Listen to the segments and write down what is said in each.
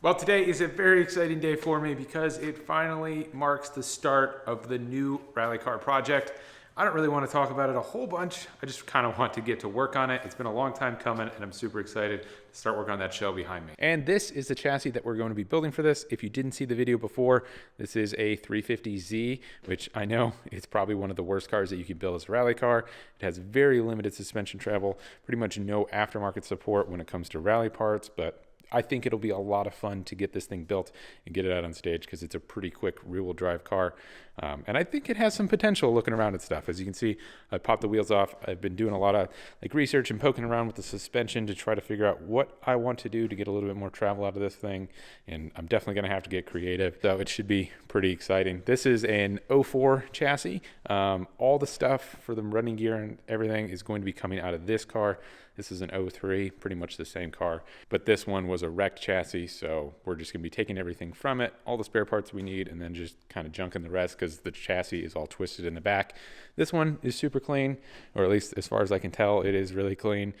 Well, today is a very exciting day for me because it finally marks the start of the new rally car project. I don't really want to talk about it a whole bunch. I just kind of want to get to work on it. It's been a long time coming and I'm super excited to start working on that shell behind me. And this is the chassis that we're going to be building for this. If you didn't see the video before, this is a 350Z, which I know it's probably one of the worst cars that you can build as a rally car. It has very limited suspension travel, pretty much no aftermarket support when it comes to rally parts, but I think it'll be a lot of fun to get this thing built and get it out on stage because it's a pretty quick rear-wheel drive car. And I think it has some potential looking around at stuff. As you can see, I popped the wheels off. I've been doing a lot of research and poking around with the suspension to try to figure out what I want to do to get a little bit more travel out of this thing. And I'm definitely going to have to get creative. So it should be pretty exciting. This is an 04 chassis. All the stuff for the running gear and everything is going to be coming out of this car. This is an 03, pretty much the same car, but this one was a wrecked chassis, so we're just gonna be taking everything from it, all the spare parts we need, and then just kind of junking the rest because the chassis is all twisted in the back. This one is super clean, or at least as far as I can tell, it is really clean.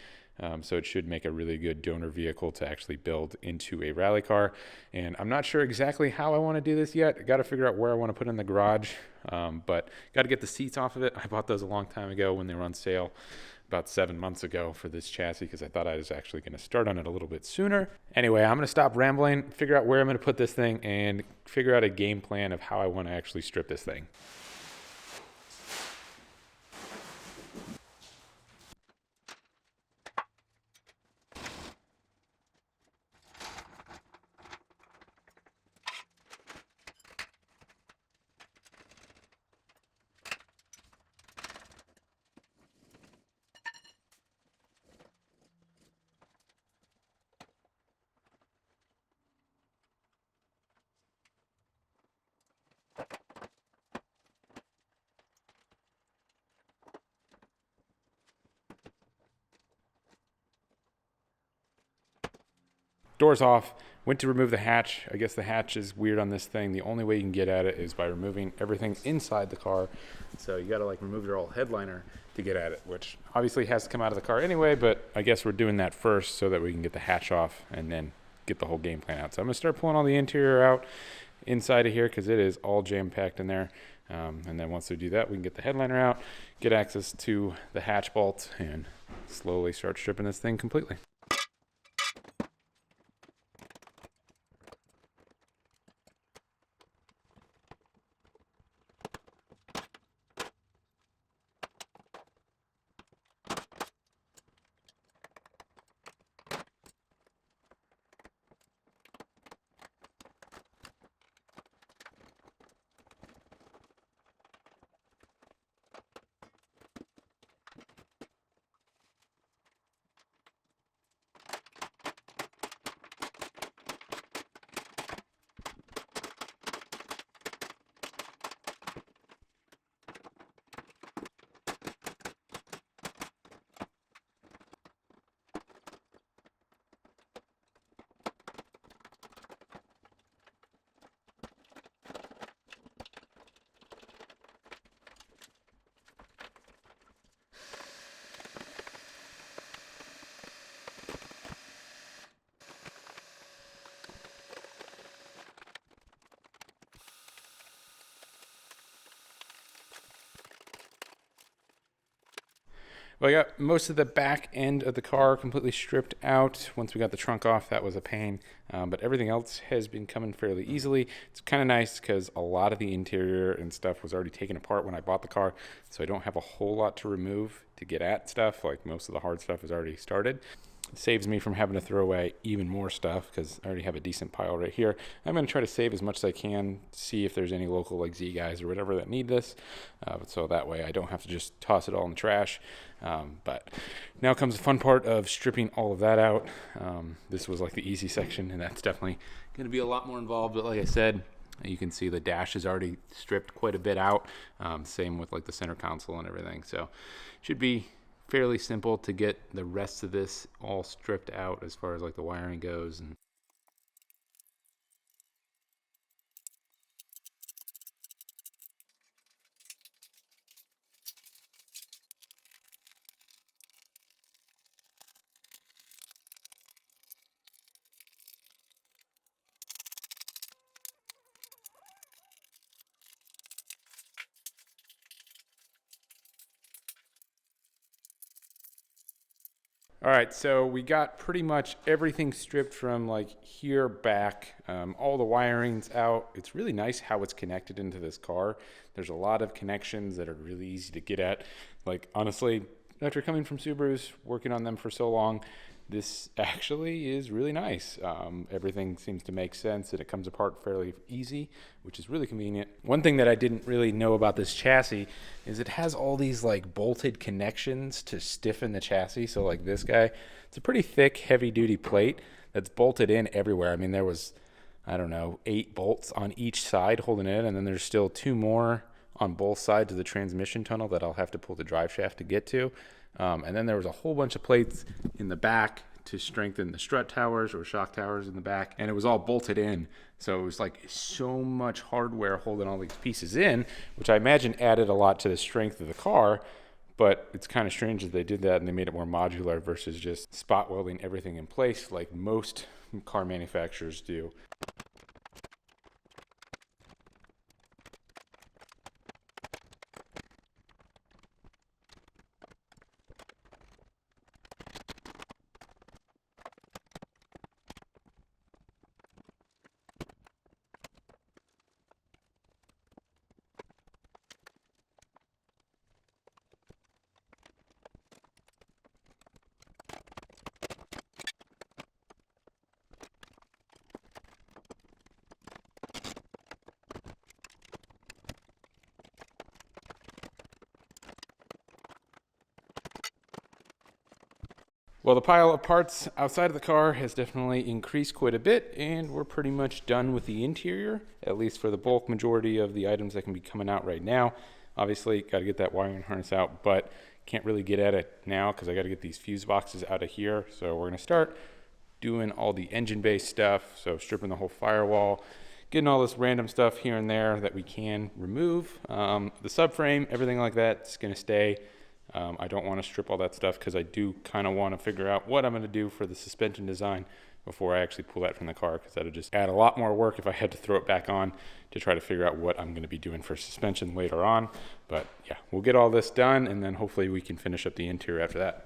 So it should make a really good donor vehicle to actually build into a rally car. And I'm not sure exactly how I want to do this yet. I got to figure out where I want to put in the garage, but got to get the seats off of it. I bought those a long time ago when they were on sale, about 7 months ago for this chassis because I thought I was actually going to start on it a little bit sooner. Anyway, I'm going to stop rambling, figure out where I'm going to put this thing, and figure out a game plan of how I want to actually strip this thing. Doors off, went to remove the hatch. I guess the hatch is weird on this thing. The only way you can get at it is by removing everything inside the car. So you gotta remove your whole headliner to get at it, which obviously has to come out of the car anyway, but I guess we're doing that first so that we can get the hatch off and then get the whole game plan out. So I'm gonna start pulling all the interior out inside of here because it is all jam-packed in there. And then once we do that, we can get the headliner out, get access to the hatch bolt, and slowly start stripping this thing completely. Well, I got most of the back end of the car completely stripped out. Once we got the trunk off, that was a pain. But everything else has been coming fairly easily. It's kind of nice because a lot of the interior and stuff was already taken apart when I bought the car. So I don't have a whole lot to remove to get at stuff. Most of the hard stuff is already started. It saves me from having to throw away even more stuff because I already have a decent pile right here. I'm going to try to save as much as I can, see if there's any local Z guys or whatever that need this. So that way I don't have to just toss it all in the trash. But now comes the fun part of stripping all of that out. This was the easy section, and that's definitely going to be a lot more involved. But like I said, you can see the dash is already stripped quite a bit out. Same with the center console and everything. So it should be fairly simple to get the rest of this all stripped out as far as the wiring goes. And All right, so we got pretty much everything stripped from like here back. All the wiring's out. It's really nice how it's connected into this car. There's a lot of connections that are really easy to get at. Like honestly, after coming from Subarus, working on them for so long, this actually is really nice. Everything seems to make sense and it comes apart fairly easy, which is really convenient. One thing that I didn't really know about this chassis is it has all these like bolted connections to stiffen the chassis. So like this guy, it's a pretty thick, heavy duty plate that's bolted in everywhere. I mean, there was, I don't know, 8 bolts on each side holding it in, and then there's still 2 more on both sides of the transmission tunnel that I'll have to pull the drive shaft to get to. And then there was a whole bunch of plates in the back to strengthen the strut towers or shock towers in the back, and it was all bolted in. So it was like so much hardware holding all these pieces in, which I imagine added a lot to the strength of the car. But it's kind of strange that they did that and they made it more modular versus just spot welding everything in place like most car manufacturers do. Well, the pile of parts outside of the car has definitely increased quite a bit, and we're pretty much done with the interior, at least for the bulk majority of the items that can be coming out right now. Obviously, got to get that wiring harness out, but can't really get at it now because I got to get these fuse boxes out of here. So we're going to start doing all the engine-based stuff, so stripping the whole firewall, getting all this random stuff here and there that we can remove. The subframe, everything like that is going to stay. I don't want to strip all that stuff because I do kind of want to figure out what I'm going to do for the suspension design before I actually pull that from the car, because that would just add a lot more work if I had to throw it back on to try to figure out what I'm going to be doing for suspension later on. But yeah, we'll get all this done and then hopefully we can finish up the interior after that.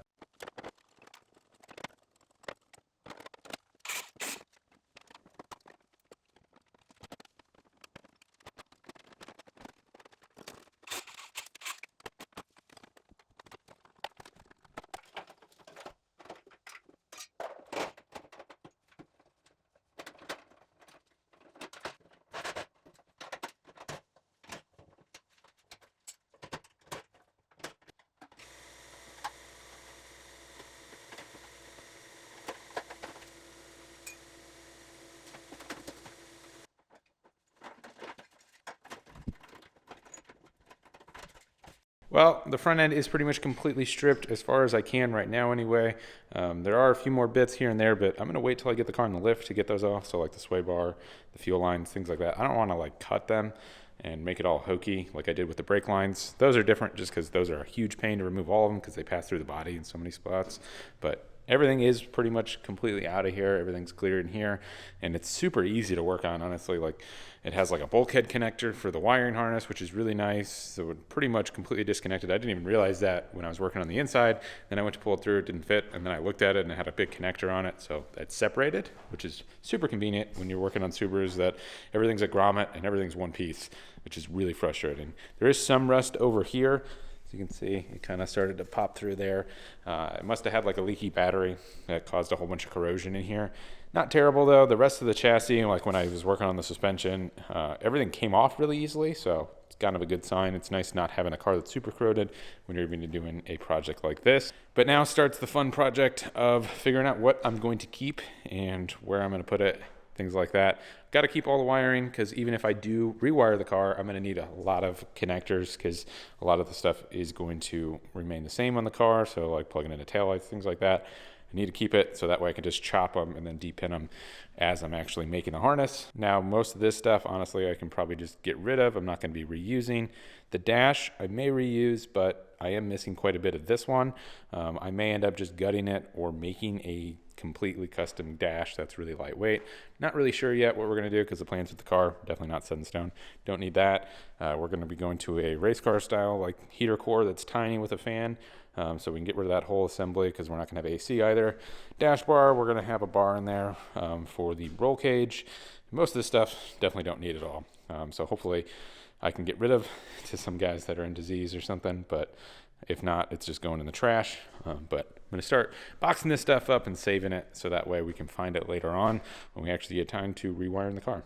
Well, the front end is pretty much completely stripped as far as I can right now anyway. There are a few more bits here and there, but I'm going to wait till I get the car in the lift to get those off. So like the sway bar, the fuel lines, things like that. I don't want to like cut them and make it all hokey like I did with the brake lines. Those are different just because those are a huge pain to remove all of them because they pass through the body in so many spots. But everything is pretty much completely out of here. Everything's cleared in here, and it's super easy to work on, honestly. Like, it has like a bulkhead connector for the wiring harness, which is really nice. So it's pretty much completely disconnected. I didn't even realize that when I was working on the inside. Then I went to pull it through, it didn't fit, and then I looked at it and it had a big connector on it. So it's separated, which is super convenient when you're working on Subarus, that everything's a grommet and everything's one piece, which is really frustrating. There is some rust over here. As you can see, it kind of started to pop through there. It must have had like a leaky battery that caused a whole bunch of corrosion in here. Not terrible though. The rest of the chassis, like when I was working on the suspension, everything came off really easily. So it's kind of a good sign. It's nice not having a car that's super corroded when you're even doing a project like this. But now starts the fun project of figuring out what I'm going to keep and where I'm going to put it. Things like that. Got to keep all the wiring because even if I do rewire the car, I'm going to need a lot of connectors because a lot of the stuff is going to remain the same on the car. So like plugging into taillights, things like that. I need to keep it so that way I can just chop them and then depin them as I'm actually making the harness. Now, most of this stuff, honestly, I can probably just get rid of. I'm not going to be reusing. The dash, I may reuse, but I am missing quite a bit of this one. I may end up just gutting it or making a completely custom dash that's really lightweight. Not really sure yet what we're going to do because the plans with the car definitely not set in stone. Don't need that. We're going to be going to a race car style like heater core that's tiny with a fan. So we can get rid of that whole assembly because we're not going to have AC either. Dash bar, we're going to have a bar in there for the roll cage. Most of this stuff definitely don't need it all. So hopefully I can get rid of to some guys that are in disease or something, but if not, it's just going in the trash. But I'm going to start boxing this stuff up and saving it so that way we can find it later on when we actually get time to rewire in the car.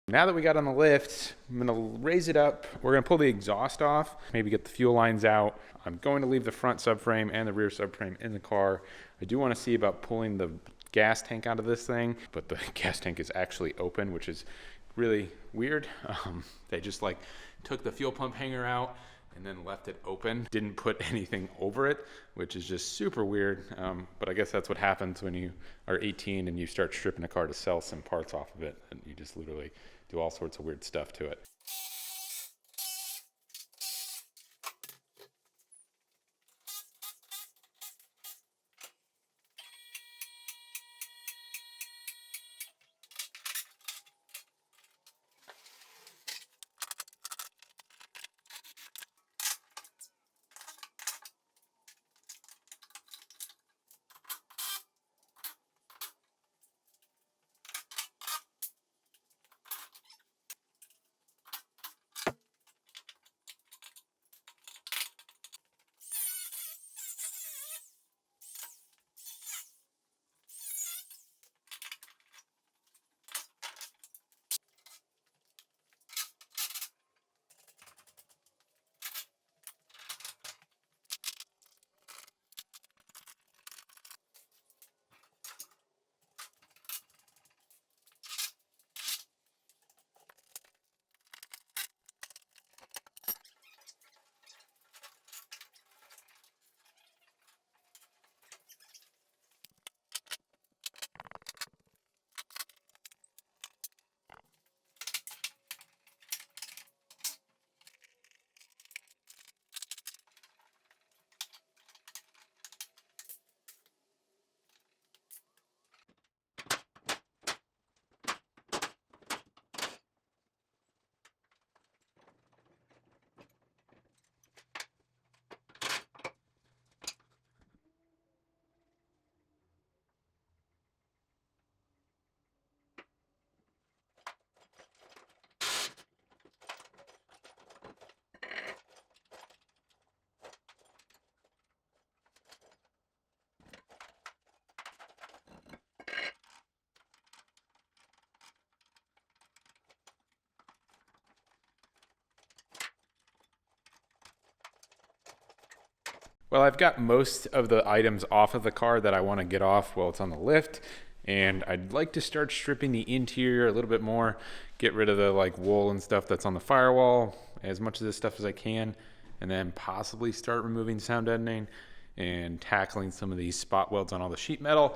Now that we got on the lift, I'm gonna raise it up. We're gonna pull the exhaust off, maybe get the fuel lines out. I'm going to leave the front subframe and the rear subframe in the car. I do wanna see about pulling the gas tank out of this thing, but the gas tank is actually open, which is really weird. They just like took the fuel pump hanger out and then left it open. Didn't put anything over it, which is just super weird. But I guess that's what happens when you are 18 and you start stripping a car to sell some parts off of it, and you just literally do all sorts of weird stuff to it. Well, I've got most of the items off of the car that I want to get off while it's on the lift, and I'd like to start stripping the interior a little bit more, get rid of the like wool and stuff that's on the firewall, as much of this stuff as I can, and then possibly start removing sound deadening and tackling some of these spot welds on all the sheet metal.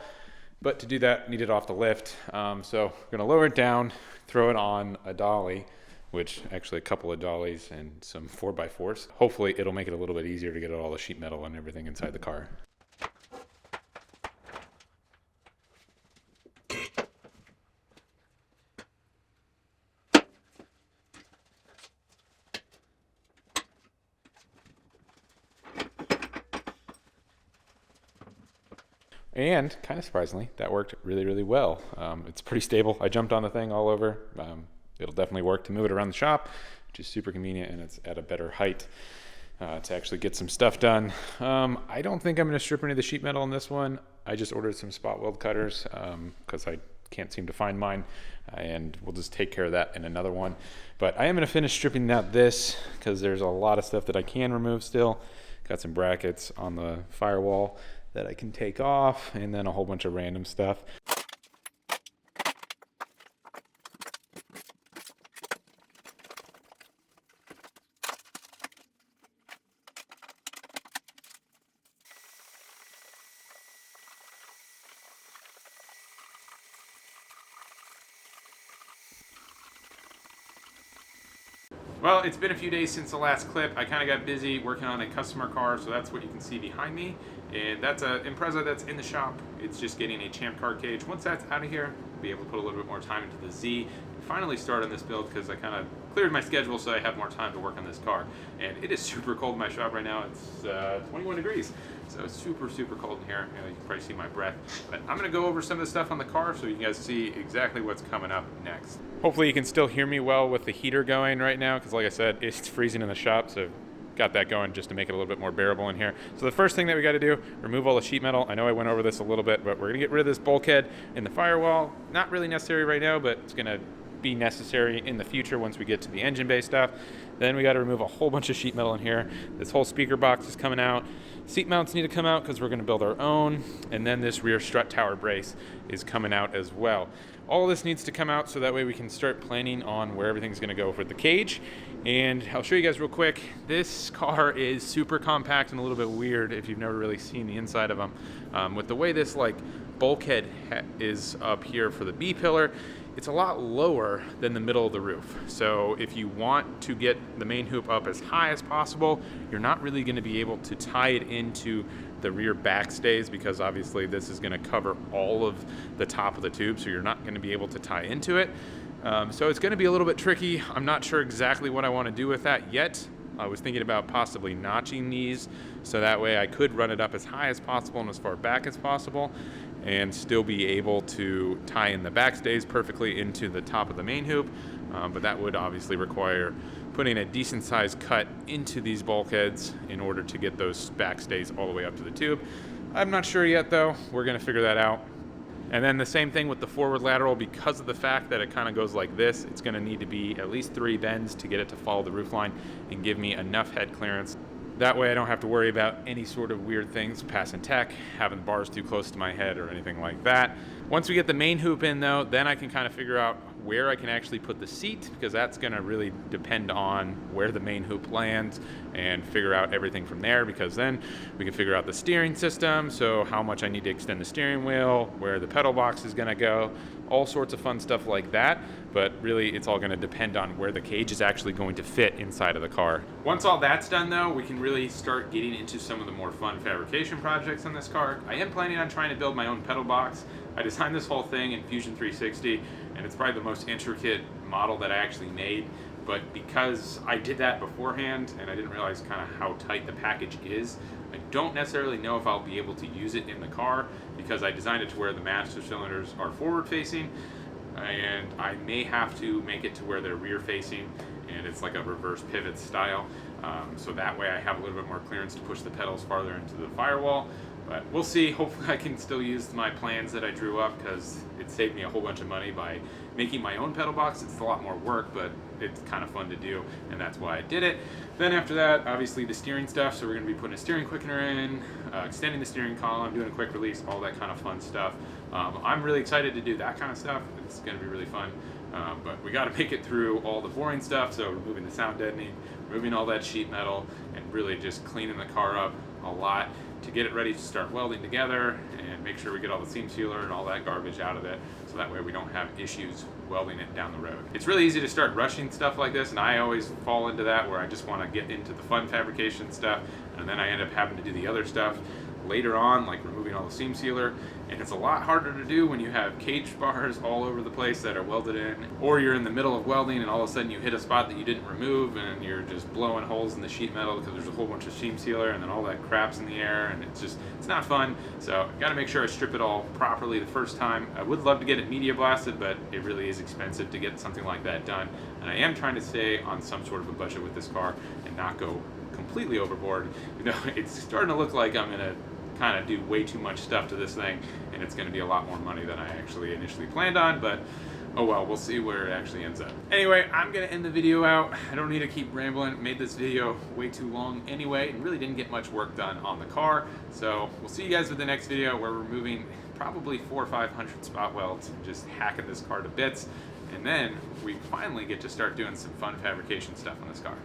But to do that, need it off the lift. So we're gonna lower it down, throw it on a dolly, which actually a couple of dollies and some 4x4s. Hopefully it'll make it a little bit easier to get all the sheet metal and everything inside the car. And kind of surprisingly, that worked really, really well. It's pretty stable. I jumped on the thing all over. It'll definitely work to move it around the shop, which is super convenient, and it's at a better height. to actually get some stuff done. I don't think I'm going to strip any of the sheet metal on this one. I just ordered some spot weld cutters because I can't seem to find mine, and we'll just take care of that in another one. But I am going to finish stripping out this because there's a lot of stuff that I can remove still. Got some brackets on the firewall that I can take off, and then a whole bunch of random stuff. Well, it's been a few days since the last clip. I kind of got busy working on a customer car, so that's what you can see behind me. And that's an Impreza that's in the shop. It's just getting a Champ car cage. Once that's out of here, I'll be able to put a little bit more time into the Z and finally start on this build because I kind of cleared my schedule so I have more time to work on this car. And it is super cold in my shop right now. It's 21 degrees. So it's super, super cold in here. You can probably see my breath. But I'm going to go over some of the stuff on the car so you guys see exactly what's coming up next. Hopefully you can still hear me well with the heater going right now because like I said, it's freezing in the shop. So got that going just to make it a little bit more bearable in here. So the first thing that we got to do, remove all the sheet metal. I know I went over this a little bit, but we're going to get rid of this bulkhead in the firewall. Not really necessary right now, but it's going to be necessary in the future once we get to the engine bay stuff. Then we got to remove a whole bunch of sheet metal in here. This whole speaker box is coming out. Seat mounts need to come out because we're going to build our own. And then this rear strut tower brace is coming out as well. All of this needs to come out so that way we can start planning on where everything's going to go for the cage. And I'll show you guys real quick. This car is super compact and a little bit weird if you've never really seen the inside of them. With the way this like bulkhead is up here for the B pillar, it's a lot lower than the middle of the roof. So if you want to get the main hoop up as high as possible, you're not really going to be able to tie it into the rear backstays because obviously this is going to cover all of the top of the tube, so you're not going to be able to tie into it. So it's going to be a little bit tricky. I'm not sure exactly what I want to do with that yet. I was thinking about possibly notching these so that way I could run it up as high as possible and as far back as possible and still be able to tie in the backstays perfectly into the top of the main hoop. But that would obviously require putting a decent sized cut into these bulkheads in order to get those backstays all the way up to the tube. I'm not sure yet though. We're going to figure that out. And then the same thing with the forward lateral, because of the fact that it kind of goes like this, it's going to need to be at least 3 bends to get it to follow the roof line and give me enough head clearance. That way I don't have to worry about any sort of weird things passing tech, having the bars too close to my head or anything like that. Once we get the main hoop in though, then I can kind of figure out where I can actually put the seat, because that's going to really depend on where the main hoop lands and figure out everything from there, because then we can figure out the steering system, so how much I need to extend the steering wheel, where the pedal box is going to go, all sorts of fun stuff like that. But really it's all going to depend on where the cage is actually going to fit inside of the car. Once all that's done though, we can really start getting into some of the more fun fabrication projects on this car. I am planning on trying to build my own pedal box. I designed this whole thing in Fusion 360, and it's probably the most intricate model that I actually made. But because I did that beforehand and I didn't realize kind of how tight the package is, I don't necessarily know if I'll be able to use it in the car because I designed it to where the master cylinders are forward facing, and I may have to make it to where they're rear facing and it's like a reverse pivot style. So that way I have a little bit more clearance to push the pedals farther into the firewall. But we'll see. Hopefully I can still use my plans that I drew up, because it saved me a whole bunch of money by making my own pedal box. It's a lot more work, but it's kind of fun to do, and that's why I did it. Then after that, obviously the steering stuff. So we're going to be putting a steering quickener in, extending the steering column, doing a quick release, all that kind of fun stuff. I'm really excited to do that kind of stuff. It's going to be really fun. But we got to make it through all the boring stuff, so removing the sound deadening, removing all that sheet metal, and really just cleaning the car up a lot to get it ready to start welding together and make sure we get all the seam sealer and all that garbage out of it, so that way we don't have issues welding it down the road. It's really easy to start rushing stuff like this, and I always fall into that where I just want to get into the fun fabrication stuff, and then I end up having to do the other stuff later on, like removing all the seam sealer. And it's a lot harder to do when you have cage bars all over the place that are welded in, or you're in the middle of welding and all of a sudden you hit a spot that you didn't remove and you're just blowing holes in the sheet metal because there's a whole bunch of seam sealer, and then all that crap's in the air, and it's not fun. So got to make sure I strip it all properly the first time. I would love to get it media blasted, but it really is expensive to get something like that done, and I am trying to stay on some sort of a budget with this car and not go completely overboard. You know, it's starting to look like I'm gonna kind of do way too much stuff to this thing, and it's gonna be a lot more money than I actually initially planned on, but oh well, we'll see where it actually ends up. Anyway, I'm gonna end the video out. I don't need to keep rambling. Made this video way too long anyway, and really didn't get much work done on the car. So we'll see you guys with the next video where we're removing probably 400 or 500 spot welds and just hacking this car to bits. And then we finally get to start doing some fun fabrication stuff on this car.